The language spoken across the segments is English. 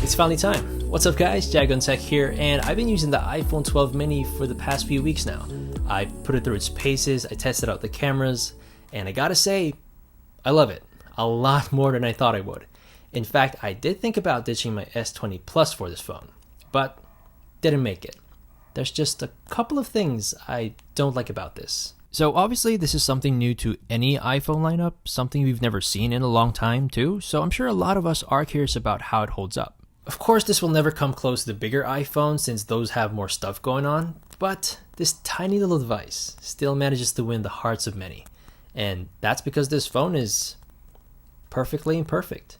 It's finally time. What's up guys, JAGONTECH here, and I've been using the iPhone 12 mini for the past few weeks now. I put it through its paces, I tested out the cameras, and I gotta say, I love it. A lot more than I thought I would. In fact, I did think about ditching my S20 Plus for this phone, but didn't make it. There's just a couple of things I don't like about this. So obviously this is something new to any iPhone lineup, something we've never seen in a long time too, so I'm sure a lot of us are curious about how it holds up. Of course, this will never come close to the bigger iPhones since those have more stuff going on, but this tiny little device still manages to win the hearts of many. And that's because this phone is perfectly imperfect.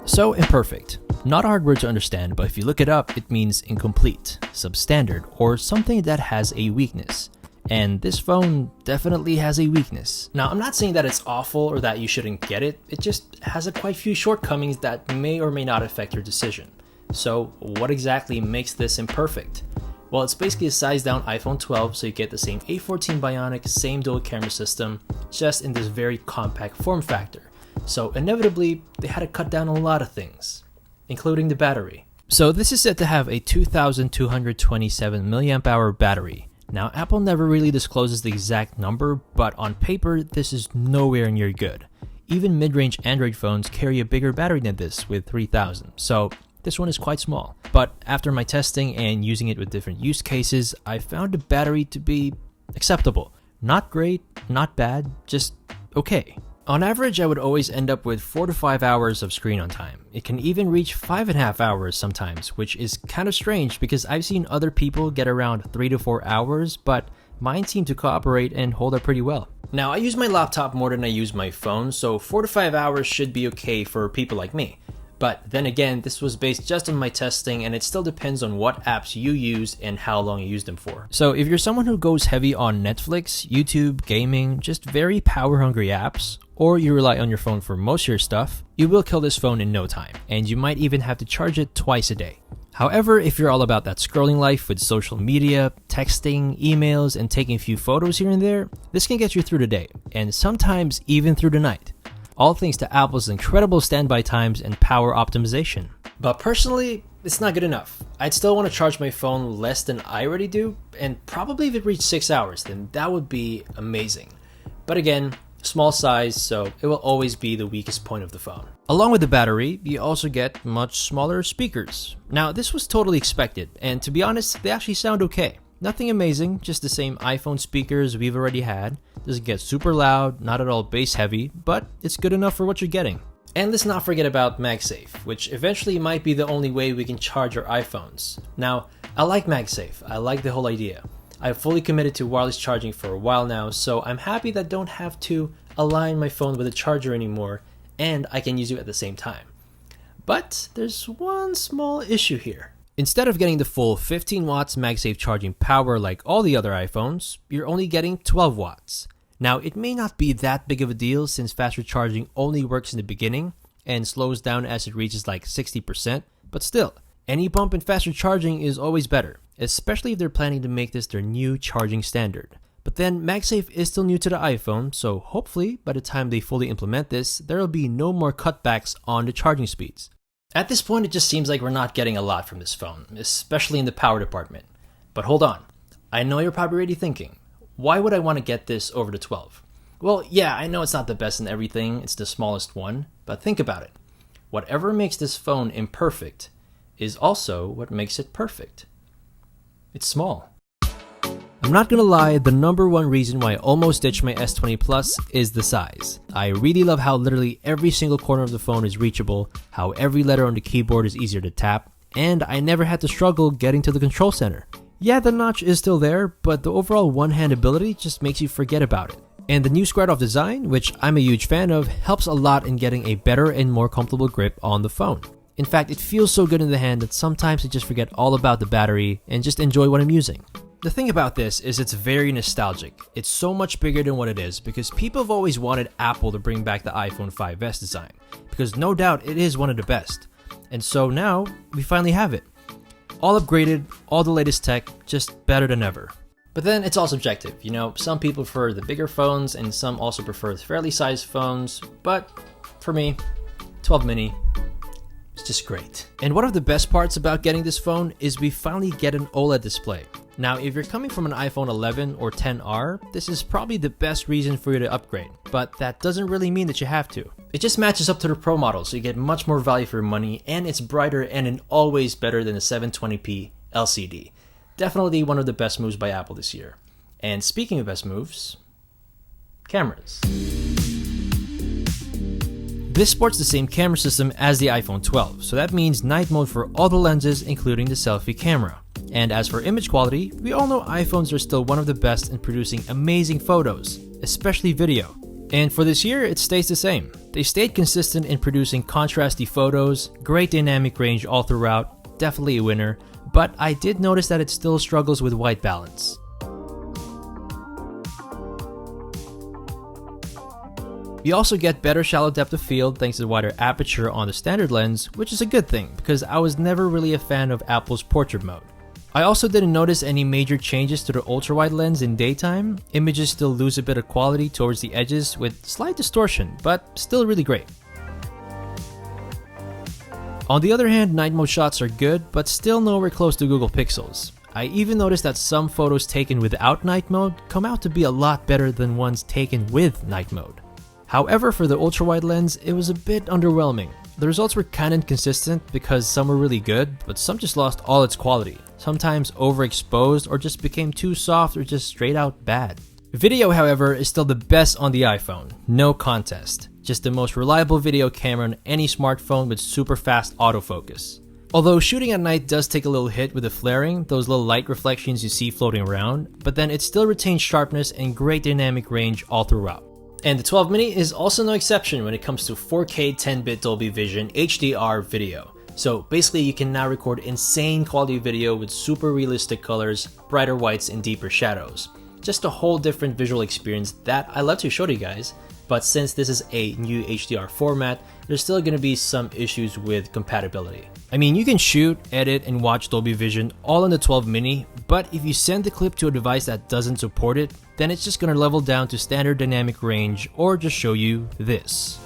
So imperfect. Not a hard word to understand, but if you look it up, it means incomplete, substandard, or something that has a weakness. And this phone definitely has a weakness. Now, I'm not saying that it's awful or that you shouldn't get it, it just has quite a few shortcomings that may or may not affect your decision. So what exactly makes this imperfect? Well, it's basically a sized down iPhone 12, so you get the same A14 Bionic, same dual camera system, just in this very compact form factor. So inevitably, they had to cut down a lot of things, including the battery. So this is said to have a 2227 mAh battery. Now, Apple never really discloses the exact number, but on paper, this is nowhere near good. Even mid-range Android phones carry a bigger battery than this with 3000, so this one is quite small. But after my testing and using it with different use cases, I found the battery to be acceptable. Not great, not bad, just okay. On average, I would always end up with 4 to 5 hours of screen on time. It can even reach 5.5 hours sometimes, which is kind of strange because I've seen other people get around 3 to 4 hours, but mine seem to cooperate and hold up pretty well. Now, I use my laptop more than I use my phone, so 4 to 5 hours should be okay for people like me. But then again, this was based just on my testing, and it still depends on what apps you use and how long you use them for. So if you're someone who goes heavy on Netflix, YouTube, gaming, just very power-hungry apps, or you rely on your phone for most of your stuff, you will kill this phone in no time, and you might even have to charge it twice a day. However, if you're all about that scrolling life with social media, texting, emails, and taking a few photos here and there, this can get you through the day, and sometimes even through the night. All thanks to Apple's incredible standby times and power optimization. But personally, it's not good enough. I'd still want to charge my phone less than I already do, and probably if it reached 6 hours, then that would be amazing. But again, small size, so it will always be the weakest point of the phone. Along with the battery, you also get much smaller speakers. Now, this was totally expected, and to be honest, they actually sound okay. Nothing amazing, just the same iPhone speakers we've already had. Doesn't get super loud, not at all bass heavy, but it's good enough for what you're getting. And let's not forget about MagSafe, which eventually might be the only way we can charge our iPhones. Now, I like MagSafe, I like the whole idea. I've fully committed to wireless charging for a while now, so I'm happy that I don't have to align my phone with a charger anymore, and I can use it at the same time. But there's one small issue here. Instead of getting the full 15 watts MagSafe charging power like all the other iPhones, you're only getting 12 watts. Now, it may not be that big of a deal since faster charging only works in the beginning and slows down as it reaches like 60%, but still, any bump in faster charging is always better, especially if they're planning to make this their new charging standard. But then MagSafe is still new to the iPhone, so hopefully by the time they fully implement this, there will be no more cutbacks on the charging speeds. At this point, it just seems like we're not getting a lot from this phone, especially in the power department. But hold on, I know you're probably already thinking, why would I want to get this over the 12? Well, yeah, I know it's not the best in everything, it's the smallest one, but think about it. Whatever makes this phone imperfect is also what makes it perfect. It's small. I'm not gonna lie, the number one reason why I almost ditched my S20 Plus is the size. I really love how literally every single corner of the phone is reachable, how every letter on the keyboard is easier to tap, and I never had to struggle getting to the control center. Yeah, the notch is still there, but the overall one-hand ability just makes you forget about it. And the new squared-off design, which I'm a huge fan of, helps a lot in getting a better and more comfortable grip on the phone. In fact, it feels so good in the hand that sometimes I just forget all about the battery and just enjoy what I'm using. The thing about this is it's very nostalgic. It's so much bigger than what it is because people have always wanted Apple to bring back the iPhone 5S design, because no doubt it is one of the best. And so now we finally have it. All upgraded, all the latest tech, just better than ever. But then it's all subjective, you know, some people prefer the bigger phones and some also prefer fairly sized phones, but for me, 12 mini, It's just great. And one of the best parts about getting this phone is we finally get an OLED display. Now, if you're coming from an iPhone 11 or 10R, this is probably the best reason for you to upgrade, but that doesn't really mean that you have to. It just matches up to the Pro model, so you get much more value for your money, and it's brighter and always better than a 720p LCD. Definitely one of the best moves by Apple this year. And speaking of best moves, cameras. This sports the same camera system as the iPhone 12, so that means night mode for all the lenses, including the selfie camera. And as for image quality, we all know iPhones are still one of the best in producing amazing photos, especially video. And for this year, it stays the same. They stayed consistent in producing contrasty photos, great dynamic range all throughout, definitely a winner, but I did notice that it still struggles with white balance. You also get better shallow depth of field thanks to the wider aperture on the standard lens, which is a good thing because I was never really a fan of Apple's portrait mode. I also didn't notice any major changes to the ultra-wide lens in daytime. Images still lose a bit of quality towards the edges with slight distortion, but still really great. On the other hand, night mode shots are good, but still nowhere close to Google Pixels. I even noticed that some photos taken without night mode come out to be a lot better than ones taken with night mode. However, for the ultra-wide lens, it was a bit underwhelming. The results were kind of inconsistent because some were really good, but some just lost all its quality. Sometimes overexposed or just became too soft or just straight out bad. Video, however, is still the best on the iPhone, no contest. Just the most reliable video camera on any smartphone with super fast autofocus. Although shooting at night does take a little hit with the flaring, those little light reflections you see floating around, but then it still retains sharpness and great dynamic range all throughout. And the 12 mini is also no exception when it comes to 4K 10-bit Dolby Vision HDR video. So basically you can now record insane quality video with super realistic colors, brighter whites and deeper shadows. Just a whole different visual experience that I love to show to you guys, but since this is a new HDR format, there's still going to be some issues with compatibility. I mean, you can shoot, edit, and watch Dolby Vision all on the 12 mini, but if you send the clip to a device that doesn't support it, then it's just going to level down to standard dynamic range or just show you this.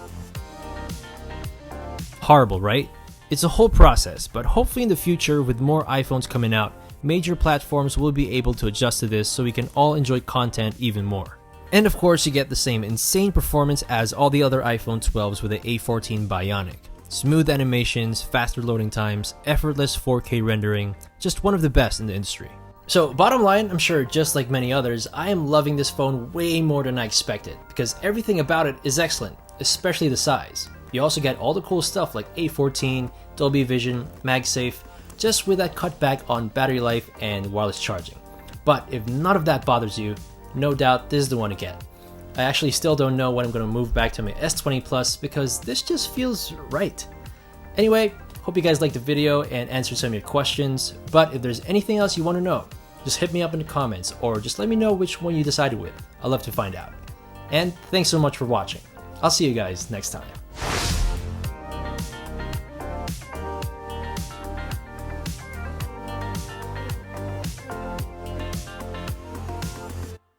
Horrible, right? It's a whole process, but hopefully in the future with more iPhones coming out, major platforms will be able to adjust to this so we can all enjoy content even more. And of course you get the same insane performance as all the other iPhone 12s with the A14 Bionic. Smooth animations, faster loading times, effortless 4K rendering, just one of the best in the industry. So bottom line, I'm sure just like many others, I am loving this phone way more than I expected because everything about it is excellent, especially the size. You also get all the cool stuff like A14, Dolby Vision, MagSafe, just with that cutback on battery life and wireless charging. But if none of that bothers you, no doubt this is the one to get. I actually still don't know when I'm going to move back to my S20 Plus because this just feels right. Anyway, hope you guys liked the video and answered some of your questions, but if there's anything else you want to know, just hit me up in the comments or just let me know which one you decided with. I'd love to find out. And thanks so much for watching. I'll see you guys next time.